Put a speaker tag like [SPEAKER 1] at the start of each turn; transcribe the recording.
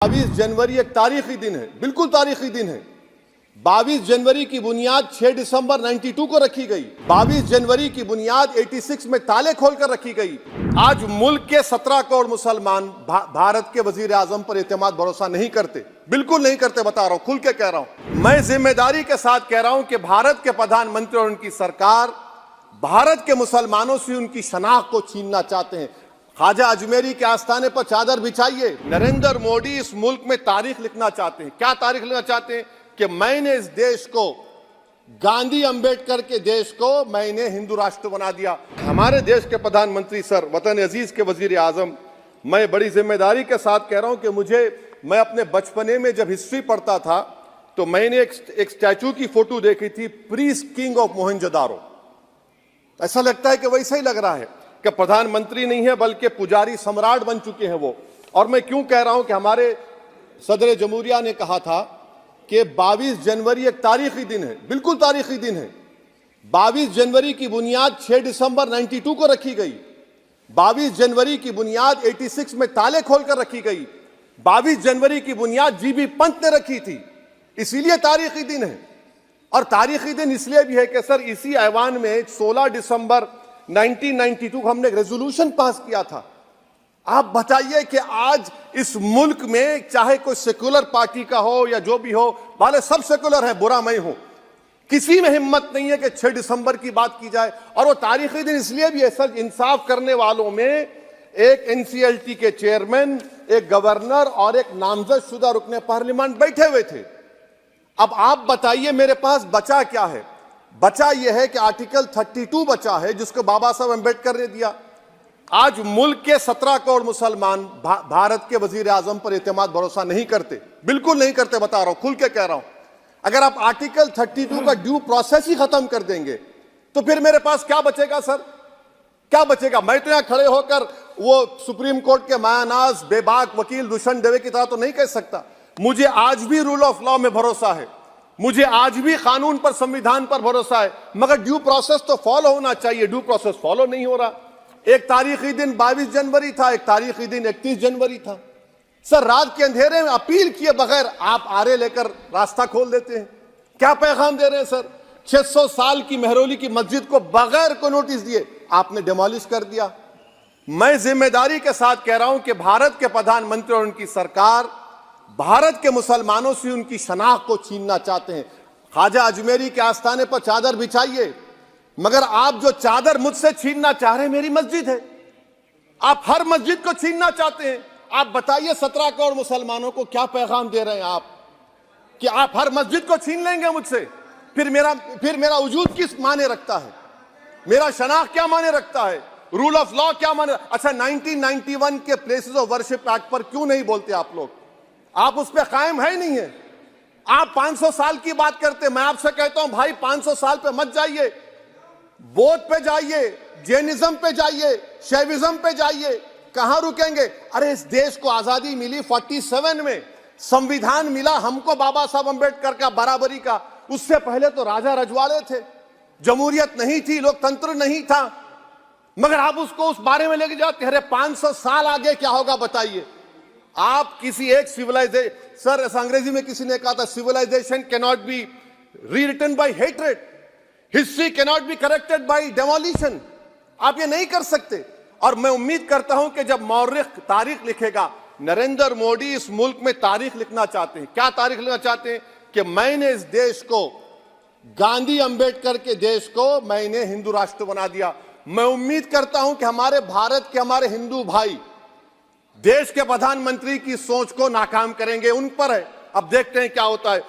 [SPEAKER 1] 22 जनवरी एक तारीखी दिन है, बिल्कुल तारीखी दिन है। 22 जनवरी की बुनियाद 6 दिसंबर 92 को रखी गई। 22 जनवरी की बुनियाद 86 में ताले खोलकर रखी गई। आज मुल्क के 17 करोड़ मुसलमान भारत के वजीर आजम पर एतमाद भरोसा नहीं करते, बिल्कुल नहीं करते। बता रहा हूं, खुल के कह रहा हूं। मैं जिम्मेदारी के साथ कह रहा हूं कि भारत के प्रधानमंत्री और उनकी सरकार भारत के मुसलमानों से उनकी शनाख्त को छीनना चाहते हैं। ख्वाजा अजमेरी के आस्थाने पर चादर बिछाइए। नरेंद्र मोदी इस मुल्क में तारीख लिखना चाहते हैं। क्या तारीख लिखना चाहते हैं? कि मैंने इस देश को, गांधी अंबेडकर के देश को मैंने हिंदू राष्ट्र बना दिया। हमारे देश के प्रधानमंत्री सर, वतन अजीज के वजीर आजम, मैं बड़ी जिम्मेदारी के साथ कह रहा हूं कि मैं अपने बचपने में जब हिस्ट्री पढ़ता था तो मैंने एक स्टैचू की फोटो देखी थी, प्रीस्ट किंग ऑफ मोहनजोदारो। ऐसा लगता है कि वैसा ही लग रहा है कि प्रधानमंत्री नहीं है बल्कि पुजारी सम्राट बन चुके हैं वो। और मैं क्यों कह रहा हूं कि हमारे सदर जमहूरिया ने कहा था कि 22 जनवरी एक तारीखी दिन है, बिल्कुल तारीखी दिन है। 22 जनवरी की बुनियाद 6 दिसंबर 92 को रखी गई। 22 जनवरी की बुनियाद 86 में ताले खोलकर रखी गई। 22 जनवरी की बुनियाद जीबी पंत ने रखी थी, इसीलिए तारीखी दिन है। और तारीखी दिन इसलिए भी है कि सर इसी ऐवान में 16 दिसंबर 1992 को हमने एक रेजोल्यूशन पास किया था। आप बताइए कि आज इस मुल्क में चाहे कोई सेकुलर पार्टी का हो या जो भी हो, वाले सब सेकुलर है, बुरा मैं हूं, किसी में हिम्मत नहीं है कि 6 दिसंबर की बात की जाए। और वो तारीखी दिन इसलिए भी है सर, इंसाफ करने वालों में एक एनसीएलटी के चेयरमैन, एक गवर्नर और एक नामजदशुदा रुकने पार्लियामेंट बैठे हुए थे। अब आप बताइए मेरे पास बचा क्या है? बचा यह है कि आर्टिकल 32 बचा है जिसको बाबा साहब अम्बेडकर ने दिया। आज मुल्क के 17 करोड़ मुसलमान भारत के वजीर आजम पर एतमाद भरोसा नहीं करते, बिल्कुल नहीं करते। बता रहा हूं, खुल के कह रहा हूं। अगर आप आर्टिकल 32 का ड्यू प्रोसेस ही खत्म कर देंगे तो फिर मेरे पास क्या बचेगा सर? क्या बचेगा? मैं तो यहां खड़े होकर वो सुप्रीम कोर्ट के मायानाज बेबाक वकील दुष्यंत दवे की तरह तो नहीं कह सकता। मुझे आज भी रूल ऑफ लॉ में भरोसा है, मुझे आज भी कानून पर, संविधान पर भरोसा है, मगर ड्यू प्रोसेस तो फॉलो होना चाहिए। ड्यू प्रोसेस फॉलो नहीं हो रहा। एक तारीखी दिन 22 जनवरी था, एक तारीखी दिन 31 जनवरी था। सर रात के अंधेरे में अपील किए बगैर आप आरे लेकर रास्ता खोल देते हैं। क्या पैगाम दे रहे हैं सर? 600 साल की मेहरौली की मस्जिद को बगैर को नोटिस दिए आपने डिमोलिश कर दिया। मैं जिम्मेदारी के साथ कह रहा हूं कि भारत के प्रधानमंत्री और उनकी सरकार भारत के मुसलमानों से उनकी शनाख्त को छीनना चाहते हैं। ख्वाजा अजमेरी के आस्थाने पर चादर बिछाइए, मगर आप जो चादर मुझसे छीनना चाह रहे हैं, मेरी मस्जिद है, आप हर मस्जिद को छीनना चाहते हैं। आप बताइए 17 करोड़ मुसलमानों को क्या पैगाम दे रहे हैं आप कि आप हर मस्जिद को छीन लेंगे मुझसे? फिर मेरा वजूद किस माने रखता है? मेरा शनाख्त क्या माने रखता है? रूल ऑफ लॉ क्या माने? अच्छा, 1991 के प्लेसेस ऑफ वर्शिप एक्ट पर क्यों नहीं बोलते आप लोग? आप उस पर कायम है ही नहीं है। आप 500 साल की बात करते। मैं आपसे कहता हूं भाई, 500 साल पे मत जाइए, बौद्ध पे जाइए, जैनिज्म पे जाइए, शैविज्म पे जाइए। कहां रुकेंगे? अरे इस देश को आजादी मिली 47 में, संविधान मिला हमको बाबा साहब अम्बेडकर का, बराबरी का। उससे पहले तो राजा रजवाड़े थे, जमहूरियत नहीं थी, लोकतंत्र नहीं था, मगर आप उसको उस बारे में लेके जाते। अरे 500 साल आगे क्या होगा बताइए? आप किसी एक सिविलाइजेशन, सर अंग्रेजी में किसी ने कहा था, civilisation can not be rewritten by hatred, history can not be corrected by demolition. आप ये नहीं कर सकते। और मैं उम्मीद करता हूं कि जब मौर्रिख तारीख लिखेगा, नरेंद्र मोदी इस मुल्क में तारीख लिखना चाहते हैं। क्या तारीख लिखना चाहते हैं? कि मैंने इस देश को, गांधी अंबेडकर के देश को मैंने हिंदू राष्ट्र बना दिया। मैं उम्मीद करता हूं कि हमारे भारत के, हमारे हिंदू भाई देश के प्रधानमंत्री की सोच को नाकाम करेंगे। उन पर है, अब देखते हैं क्या होता है।